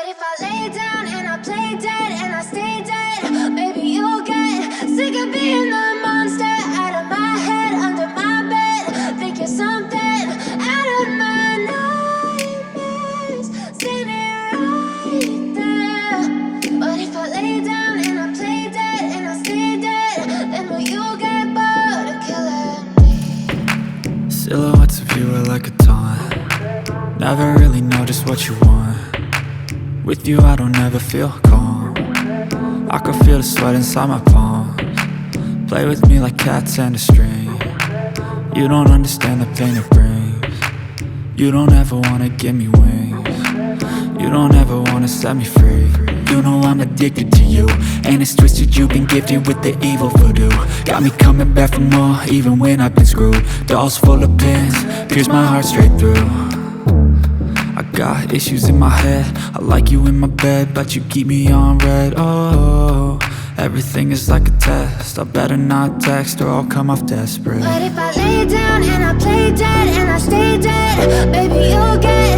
if I lay down and I play dead and I stay dead, maybe you'll get sick of being the monster out of my head, under my bed. Think you're something out of my nightmares, standing right there. But if I lay down and I play dead and I stay dead, then will you get bored of killing me? Silhouettes of you are like a taunt. Never really know just what you want. With you I don't ever feel calm. I can feel the sweat inside my palms. Play with me like cats and a string. You don't understand the pain it brings. You don't ever wanna give me wings. You don't ever wanna set me free. You know I'm addicted to you, and it's twisted, you've been gifted with the evil voodoo. Got me coming back for more, even when I've been screwed. Dolls full of pins, pierce my heart straight through. I got issues in my head, I like you in my bed, but you keep me on red. Oh, everything is like a test, I better not text or I'll come off desperate. But if I lay down and I play dead and I stay dead, baby you'll get